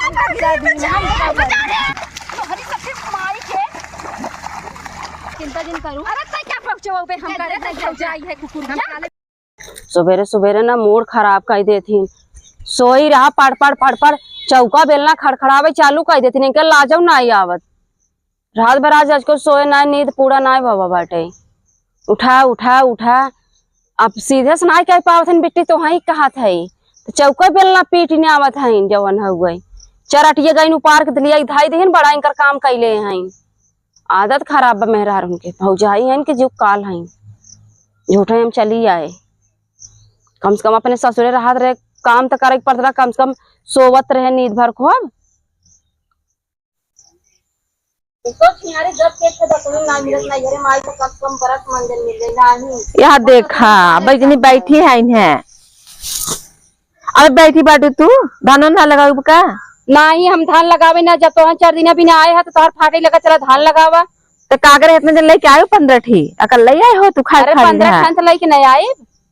चिंता जिन करूं। अरे क्या पहुंचो पे हम करे जाई है कुकुर। सवेरे सवेरे ना मूड खराब कर देती। सोई रहा पड़ पड़ चौका बेलना खड़खड़ावे चालू कर देती। इनके लाजो ना आवत। रात भर आज को सोए ना, नींद पूरा ना बाबा बाटे। उठा उठा उठा अब सीधे से ना कह पावत बेटी तो वही कहा था तो चौका बेलना पीट ने आवत है जवन हो गई चरटिए गई पार्क दिलिया धाई दे बड़ा इनकर काम कैले हैं। आदत खराब बा मेहरार उनके भौजाई हैं कि जो काल हैं झूठे हम चली आए। कम से कम अपने ससुरे राहत रहे काम तो करे पड़ता, कम से कम सोवत रहे नींद भर खूब। यहाँ देखा बैठनी बैठी है इन्हें। अब बैठी बाटू तू धान ना लगाऊ का? नहीं हम धान लगावे ना, जब तो 4 दिन बिना आए है तो तोहर फाटे लगा चला धान लगावा। तो कागर इतने दिन लेके आयो 15 ठी अकल ले आए हो तू खा? अरे 15 खान तो लेके नहीं आए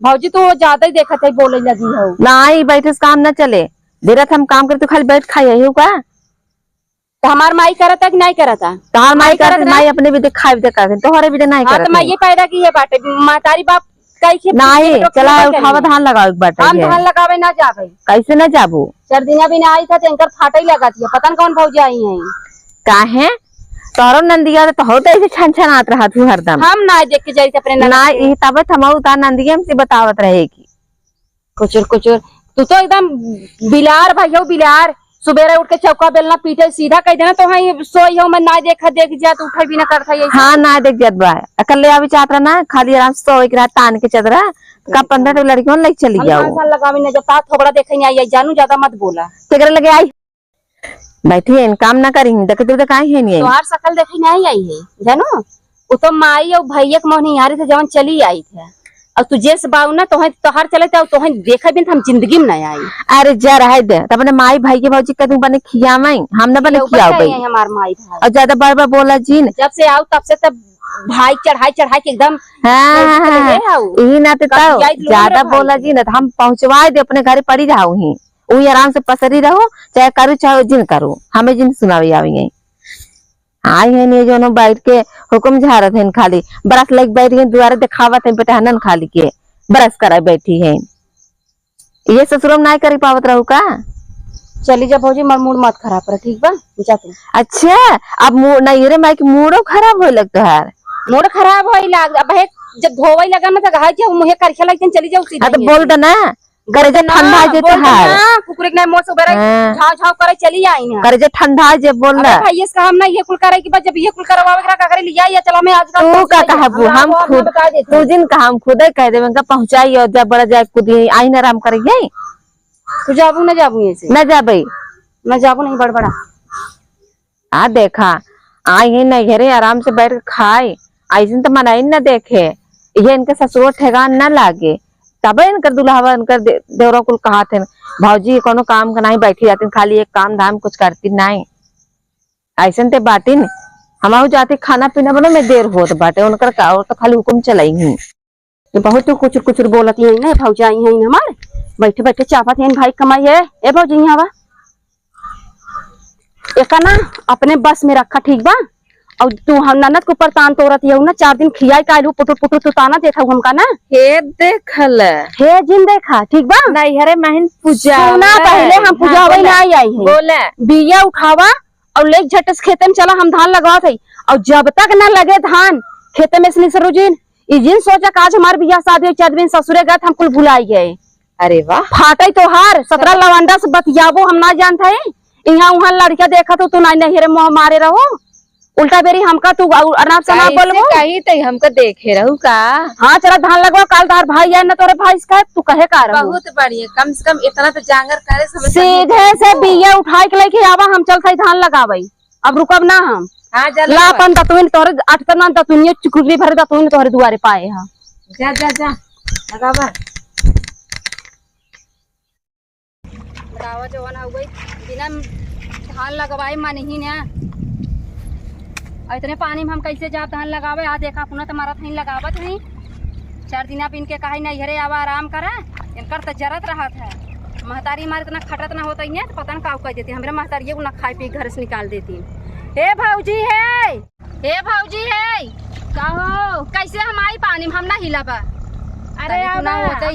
भौजी, तो ज्यादा ही देखत है बोले लगी हो। नहीं बैठे से काम न चले, देरत हम काम करे तू खाली बैठ खाई हो का? तो हमार माई करता कि नहीं करता? तोहर माई करता, माई अपने भी खाई भी कर तोहरे भी नहीं करता। तो मैं ये पैदा की है बाटे मातारी बाप कैसे नहीं चला उठावा धान लगाओ बाटे। हम धान लगावे ना जावे। कैसे न जाबू? 4 दिन बिना आई था तो इनकर फाटे लगा दिया, पता न कौन भौजी आई है। काहे तोरो नंदिया तो हो तो ऐसे छन छन आत रहा तू हरदम। हम ना देख के जाई अपने ना ई तब थमाऊ ता नंदिया हमसे बतावत रहेगी कुचुर कुचुर। तू तो एकदम बिलार भैया बिलार। सुबेरे उठ के चौका बेलना पीटे सीधा कह देना तो वही सोई हो मैं ना देखा देख जा तो उठे भी ना करता ये। हाँ ना देख जात बा अकल ले आवी चाहत ना खाली आराम से सोई के तान के चदरा का 15 लड़कियों ले चली जाओ। हम साल लगावी ना, जब ता थोबड़ा देखे नहीं आई जानू, ज्यादा मत बोला। तेरे लगे आई बैठी है काम ना करेंगे देख तू देख आई है नहीं तोहार शकल देखे नहीं आई है जानू। वो तो माई और भैया के मोहनी यारी थे जवन चली आई थे और तू जेस बाऊ ना तोहार चले तो देखे भी हम जिंदगी में नहीं आई। अरे जा रहा दे तब ने माई भाई के भौजी कदू बने खियावई हम ना बने खियावई हमार माई भाई और ज्यादा बार बार बोला जी जब से आओ तब से तब भाई चढ़ाई के एकदम यही ना ज्यादा बोला जी ना हम पहुंचवा दे अपने घर पड़ी रहा ही वही आराम से पसरी रहो चाहे करू चाहे जिन करो हमें जिन सुनावी आई आई है नहीं जो बैठ के हुक्म झारत है खाली बरस लग बैठ गई दुआरे दिखावत है बेटा हनन खाली के बरस कर बैठी है ये ससुरम नहीं कर पावत रहू का? चली जा भौजी मर मूड मत खराब कर ठीक बा जाते। अच्छा अब मूड नहीं रे माई के मूडो खराब हो लगता है। मूड खराब हो लाग अब जब धोवई लगा ना तो कहा कि मुहे करखे लग चली जाऊ सीधा। तो बोल दे ना करे जे ठंडा जे तहार कुकुर के मोस उबरे झाव झाव करे चली आई ना करे जे ठंडा जे बोल रहा भाई इसका हम ना ये कुल करे कि जब ये कुल करवावे का करे लिया या चला मैं आज तू का कहबू हम खुद तू जिन का हम खुद ही कह देबे का पहुंचाई और जब बड़ा जाए खुद ही आई ना आराम करेंगे। तू जाबू ना जाबू ऐसे ना जाबे ना जाबू नहीं बड़बड़ा आ देखा आई है नहीं घरे आराम से बैठ के खाए ऐसे तो मनाई ना देखे ये इनके ससुर ठेगान ना लागे तब इनकर दुल्हावा इनकर देवरा कुल कहा थे भौजी कोनो काम का नहीं बैठी जाती खाली एक काम धाम कुछ करती नहीं ऐसे ते बाटी न हम जाते खाना पीना बनो में देर होत बाटे उनकर का और तो खाली हुक्म चलाई हूँ बहुत कुचुर कुचुर बोलती है ना भौजी आई है हमारे बैठे बैठे चापत है भाई कमाई है ए भौजी हवा एक ना अपने बस में रखा ठीक बा और तू हम ननद को ऊपर तान तोरत है ना 4 दिन खियाई कालू पुटुर पुटुर तू ताना देखा हमका ना हे देखल हे जिन देखा ठीक बा नहीं हरे महन पूजा ना पहले हम पूजा वही ना आई है बोले बिया उठावा और ले झट से खेते में चला हम धान लगावत है और जब तक ना लगे धान खेते में से सरुजिन ई जिन सोचा आज हमार बिया शादी 4 दिन ससुरे गए हम कुल भुलाई गए। अरे वाह फाटे तोहार 17 लवंडा से बतियाबो हम ना जानते है यहाँ वहाँ लड़किया देखा तो तू नहीं रे मुँह मारे रहो उल्टा बेरी हमका तू आराम से ना बोलबो कहीं तो हमको देखे रहू का। हाँ चला धान लगवा काल तार भाई है ना तोरे भाई का तू कहे का बहुत बढ़िया कम से कम इतना तो जांगर करे सीधे से बिया उठाए के लेके आवा हम चलते धान लगावे अब रुकब ना हम। हाँ लापन दतुन तोरे 8 तना दतुनिया चुकुली भरे दतुन तोरे दुआरे पाए हां जा जा जा लगावा बतावा जवान हो गई बिना धान लगवाए मन ही ना इतने पानी में हम कैसे जा धान लगावे आ देखा पुनः तुम्हारा नहीं लगावत नहीं 4 दिन आप इनके कहा नहीं हरे आवा आराम करा इनकर तो जरत रहा था महतारी हमारे इतना खटत ना होता ही नहीं तो पता ना का कह देती हमारे महतारी ना खाए पी घर से निकाल देती। हे भौजी है, हे भौजी है, का हो कैसे हम आई पानी में हम ना हिला बा। अरे ना होता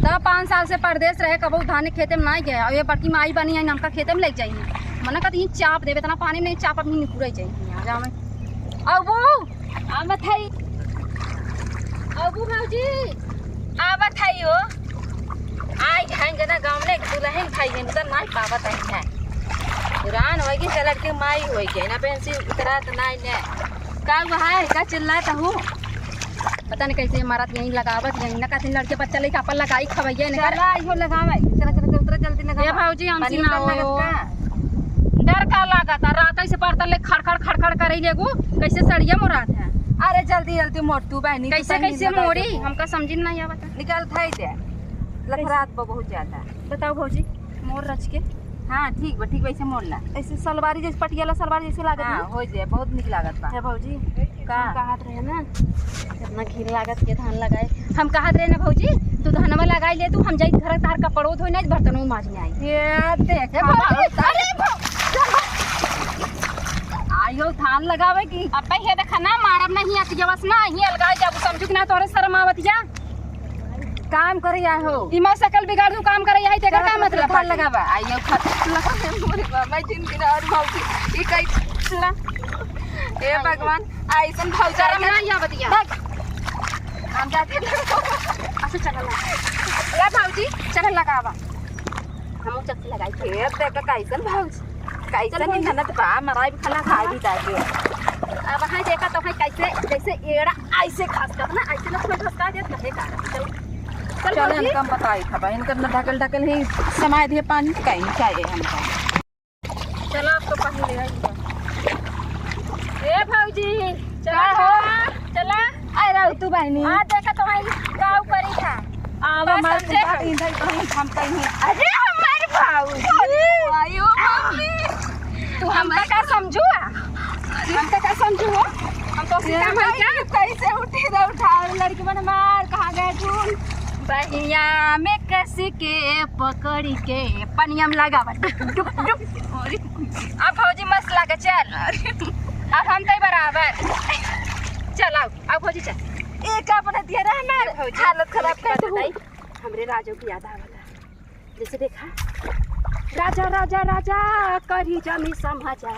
तो 5 साल से परदेश रहे कबो धान खेते में नहीं गया और ये बड़की माई बनी है नमका खेते में लग जाइए मना कहती चाप देवे इतना पानी नहीं चाप अपनी निकुर जाइए आ जाओ अबू आवत है अबू भौजी आवत है हो आई जाएंगे ना गाँव में दुल्हन खाइए तो नहीं पावत है पुरान होगी चल के माई होगी ना पेंसिल उतरा तो नहीं ने का है का चिल्लाता हूँ पता नहीं कैसे मारत यहीं लगावत यहीं ना कहते लड़के बच्चा लेके अपन लगाई खवैया ने चला इहो लगावे चला चला उतरा जल्दी लगा ये भौजी हमसी ना हो डर का लागत रात से पड़ता ले खड़खड़ खड़खड़ करे लेगो कैसे सड़िया मोरात है। अरे जल्दी जल्दी मोड़ तू बहनी कैसे कैसे मोड़ी हमका समझ नहीं आवत निकल थाई दे लखरात बहुत ज्यादा बताओ भौजी मोर रच के हाँ ठीक बा ठीक वैसे मोड़ ला ऐसे सलवारी जैसे पटियाला सलवार जैसे लागत है हो जाए बहुत निक लागत बा है भौजी का कहत रहे ना कितना घी लागत के धान लगाए हम कहत रहे ना भौजी तू धानवा लगाई ले तू हम जाई घर तार कपड़ो धोई नहीं बर्तनों मांझ आई ये देख अरे आयो धान लगावे की अब हे देखा ना मारब नहीं आती जवस ना ही अलगाई जाबू समझू कि ना तोरे शर्म आवत जा काम करे आ हो इमा सकल बिगाड़ दू काम करे आई तेरा का मतलब धान लगावा आयो खत लगा मोरे मैं दिन दिन और भौजी ई कई ला हे भगवान ऐसन भौजा ना या बतिया हम जाते अच्छा चला ला भौजी चला लगावा हम चक्की लगाई के देख कैसन भौजी कैसे नहीं खाना तो बा मराई खाना खा भी जाके अब हां देखा तो है कैसे जैसे एड़ा ऐसे खास कर ना ऐसे ना थोड़ा धसका देत नहीं का चल चल इनकम बताई था भाई इनकर ना ढकल ढकल ही समय दे पानी कहीं चाहिए हमको चलो अब तो पानी ले आई ए भौजी चला हो चला आ रहा तू बहनी हां देखा तो है गांव करी था आवा मार इधर कहीं हम कहीं अरे हमारे भौजी आयो मम्मी तू हमका का समझू हमका का समझू हम तो सीधा मार क्या कैसे उठी दा उठा लड़की बन मार कहां गए तू बहिया में कसी के पकड़ी के पनिया में लगावा डुक डुक अब भौजी मस्त लागे चल अब हम तई बराबर चल आओ अब भौजी चल एक अपने दिया रहना हालत खराब कर दई हमरे राजो की याद आवला जैसे देखा राजा राजा राजा करी जमी समझा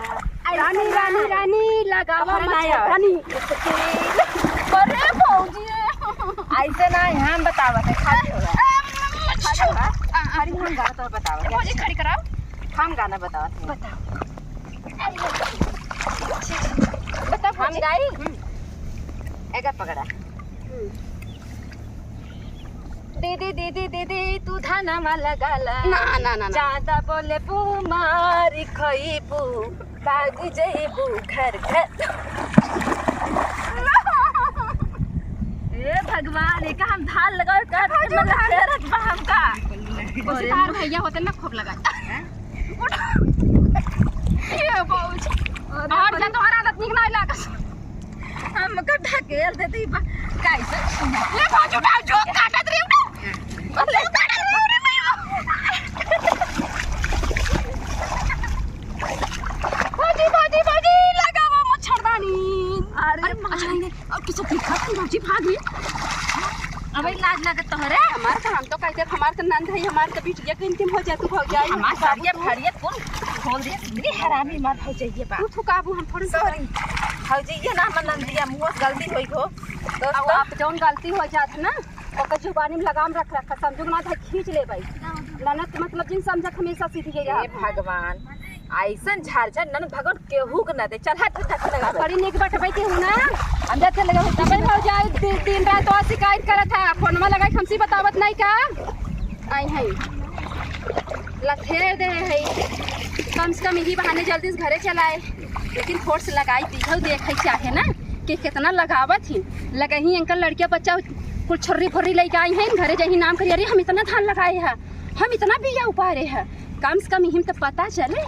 रानी रानी रानी लगावा माया रानी अरे भौजी ऐसे ना हम बतावत है खाली होगा अरे हम गाना तो बतावत है भौजी खड़ी कराओ हम गाना बतावत है बताओ हम गाई एगा पकड़ा दीदी दीदी दीदी तू धानमा लगाला ना ना ना ज्यादा बोले पुमारी खइबू बागी जइबू घर घर ए भगवान एक हम धान लगाओ कर मतलब फेरत बा हमका ओसे तार भैया होते ना खूब लगा ये बहुत और जा तोहरा आदत निक नहीं लागस हम का ढकेल देती कैसे ले भाजो ना जो काटत रही हूं ले काटत रही भाजी भाजी भाजी लगावा मच्छरदानी अरे मच्छरदानी अब किसी दिखा तू भाजी भाग गई अबे लाज लागत तो रे हमार का हम तो कैसे हमार का नंद है हमार का बिटिया के इंतिम हो जा तू हो जाई हमार सारिया भाड़िया कौन खोल दे इतनी हरामी मार हो जाइए बा तू काबू हम थोड़ी सॉरी हो जाइए ना मन नंदिया मुंह गलती होई हो दोस्तों आप जौन गलती हो जात ना ओकर जुबानी में लगाम रख रखा समझो ना था खींच ले भाई ननद मतलब जिन समझत हमेशा सीधी गई हे भगवान ऐसन झारझर नन भगवान केहू के ना दे चल हाथ तक लगा बड़ी निक बैठबै के हूं ना अंदर से लगा तबे हो जाए दिन रात तो शिकायत करत था फोनमा लगा हमसी बतावत नहीं का आई है लथेर दे है कम से कम यही बहाने जल्दी से घरे चलाए लेकिन फोर्स लगाई दिखो देखे चाहे ना कि कितना लगावत ही लगही अंकल लड़किया बच्चा कुछ छोरी फोरी लेके आई हैं घरे जही नाम करी अरे हम इतना धान लगाए हैं हम इतना बिया उपारे हैं कम से कम हिम तो पता चले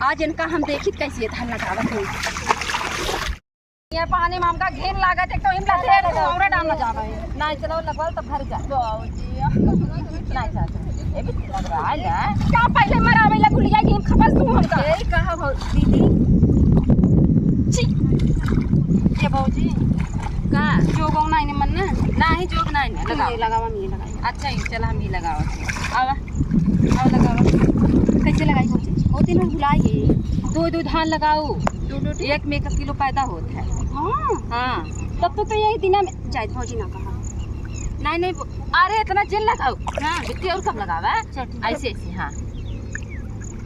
आज इनका हम देखी कैसे धान लगावत है ये पानी में हमका घेर लागत है तो हिम लगे औरा डालना जावे नहीं चलो लगवाल तो भर जा नहीं चाचा ए भी लग रहा है ना का पहले मरावेला गुलिया गेम खपस तू हमका ए कहा दीदी छी ये भौजी का जोगों नहीं ने मन ना नहीं जोग नहीं लगाओ लगावा मैं लगाई अच्छा ये चल हम ही लगाओ आवा आवा लगावा कैसे लगाई होती ओ दिन भुलाइए दो दो धान लगाओ एक में 1 किलो पैदा होता है हां हाँ तब तो यही दिन में जायद भौजी ना कहा नहीं नहीं अरे इतना जेल लगाओ हाँ बिट्टी और कब लगावा ऐसे ऐसे हाँ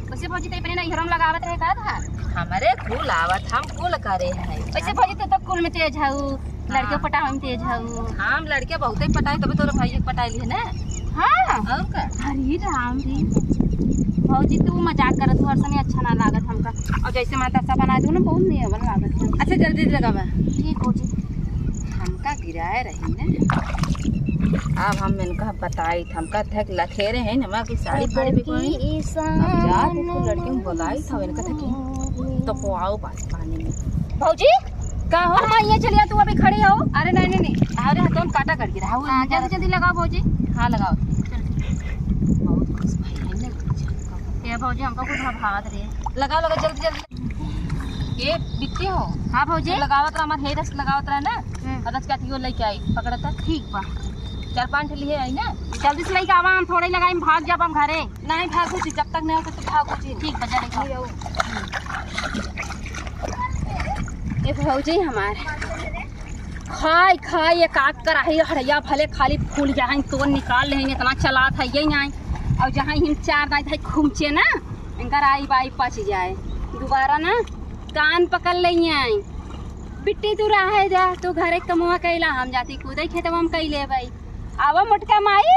वैसे भौजी ते अपने ना हरम लगावत रहे का था हमारे कुल आवत हम कुल करे हैं वैसे भौजी तो कुल में तेज हऊ लड़के पटावे में तेज हऊ हम लड़के बहुत ही पटाई तभी तोरा भाई पटाई लिए ना हां और का अरे राम रे भौजी तू मजाक करत हो हर समय अच्छा ना लागत हमका और जैसे माता सा बना दू ना बहुत नहीं अवन लागत है अच्छा जल्दी लगावा ठीक हो जी हमका गिराए रही ना अब हम इनका बताई हमका थक लखेरे हैं ना की साड़ी फाड़ी भी कोई जा देखो लड़के में बोलाई था इनका थकी तो पोआओ पास पानी में भौजी का हो हां ये चलिए तू अभी खड़ी हो अरे नहीं नहीं नहीं अरे हाथों काटा कर गिरा हो जल्दी जल्दी लगाओ भौजी हाँ लगाओ बहुत खुश भाई है ना ये भौजी हमको कुछ भागत रे लगाओ लगाओ जल्दी जल्दी ये बिकती हो हां भौजी लगावत रहा हमार हेरस लगावत रहा ना अदस का तियो लेके आई पकड़ता ठीक बा 4-5 लिए आई ना जल्दी से लेके आवा हम थोड़े लगाई भाग जाब हम घरे नहीं भागो जी जब तक नहीं होता तो भागो जी ठीक बजा लेके ये भौजी हमारे खाई खाई एक आग कर रही हड़िया भले खाली फूल जाए तो निकाल लेंगे इतना चला था ये नहीं और जहाँ हम 4 दाई था घूमचे ना इनका आई बाई पच जाए दोबारा ना कान पकड़ लेंगे आई बिट्टी तू रहा जा तू घरे कमुआ कैला हम जाती कूदे खेत हम कैले भाई आवा मोटका माई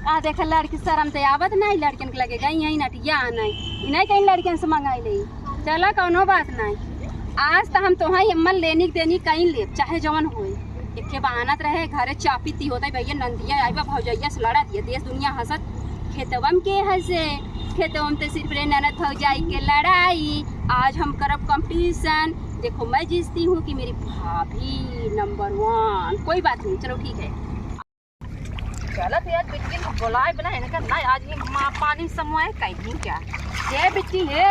आ देख लड़की शर्म से आवत नहीं लड़किन के लगे गई यही नटिया नहीं इन्हें कहीं लड़किन से मंगाई ले चला कौनो बात नहीं आज तो हम तोहा हिम्मत लेनी देनी कहीं ले चाहे जवन हो एक बहानत रहे घरे चापी ती होता भैया नंदिया आई बा भौजैया से लड़ा दिया देश दुनिया हंसत खेतवम के हंसे खेतवम तो सिर्फ रे ननद भौजाई के लड़ाई आज हम करब कंपटीशन देखो मैं जीतती हूँ कि मेरी भाभी नंबर 1 कोई बात नहीं चलो ठीक है चला तो यार बिट्टी को बुलाए बना इनका ना आज ये माँ पानी समूह कहीं क्या ये बिट्टी है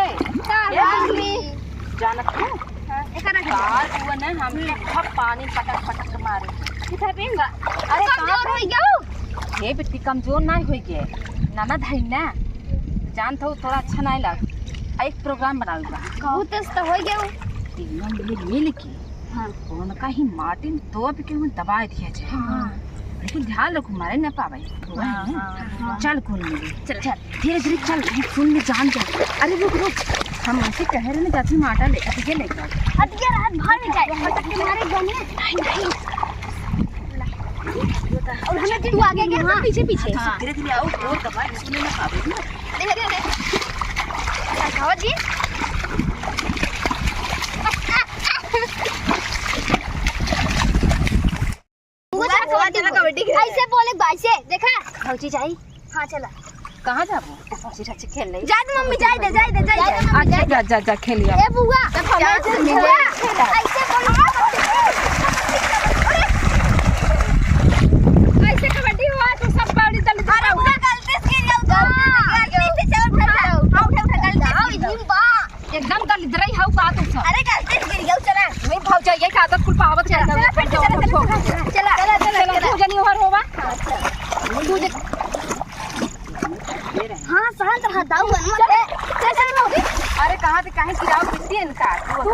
जानत हो कार हुआ ना हम सब पानी पटक पटक मारे किधर पिंगा अरे कमजोर हो गया ये बिट्टी कमजोर नहीं हो गए ननद है ना जानत हो थोड़ा अच्छा नहीं लग एक प्रोग्राम बनाऊंगा बहुत तो हो गया तीनों मिल के हाँ उनका ही मार्टिन तो भी क्यों दबा दिया जाए हाँ लेकिन ध्यान रखो मारे न पावे चल कौन मिले चल चल धीरे धीरे चल सुन में जान जा अरे रुक रुक हम ऐसे कह रहे ना जाती माटा ले ये लेकर हट यार हाथ बाहर में जाए पटक के मारे गने नहीं नहीं और हमें तू आगे गया तो पीछे पीछे धीरे धीरे आओ और दबा सुन में पावे धीरे धीरे खाओ जी ऐसे बोले भाई से देखा भौजी जाई हाँ चला कहाँ जाबो भौजी रच खेल ले जा दे मम्मी जाई दे अच्छा जा जा जा खेलिया ए बुआ ऐसे बोले ऐसे कबड्डी हुआ तो सब बाड़ी चल अरे बुआ गलती से गिर जाओ गलती से चल उठा गलती एकदम गल इधर ही हाउ का तू अरे गलती से गिर गया चला मैं भौजा ये का आदत कुल पावत चला चला जनी और होवा हां शांत रहा दाऊ चल अरे कहाँ से काहे गिराओ कितनी इनका तू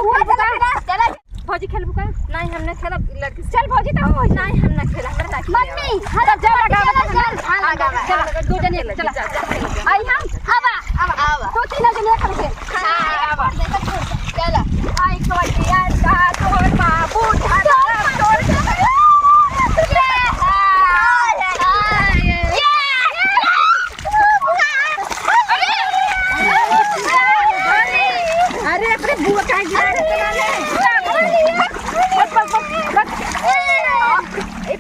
चला भौजी खेल बुका नहीं हमने खेला लड़की चल भौजी तो हो नहीं हमने खेला हमरा ना मम्मी हर जा लगावा हां लगावा चल दो जने चला आई हम आवा तो तीन जने करके हां आवा चला आई कबड्डी यार का तोड़ बाबू ठाड़ा तोड़ अरे अपने बुआ का गिरा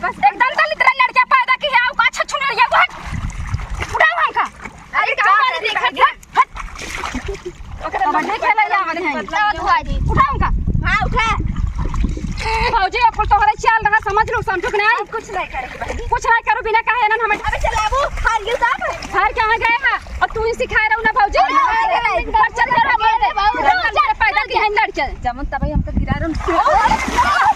बस एकदम दल इतना लड़का पैदा की है का अच्छा छुने ये वो उठाओ हमका अरे का मारे देखा हट कबड्डी खेला जा वाले हैं उठाओ हमका हां उठा भौजी अब तोहरे चल रहा समझ लो समझो कि नहीं कुछ नहीं करेगी कुछ नहीं करो बिना कहे ना हमें अबे चलाबू हार गिल साहब हार कहां गए हैं और तू ही सिखाए रहू ना भौजी चल चल पैदा की है लड़के जमन तब हमको गिरा रहू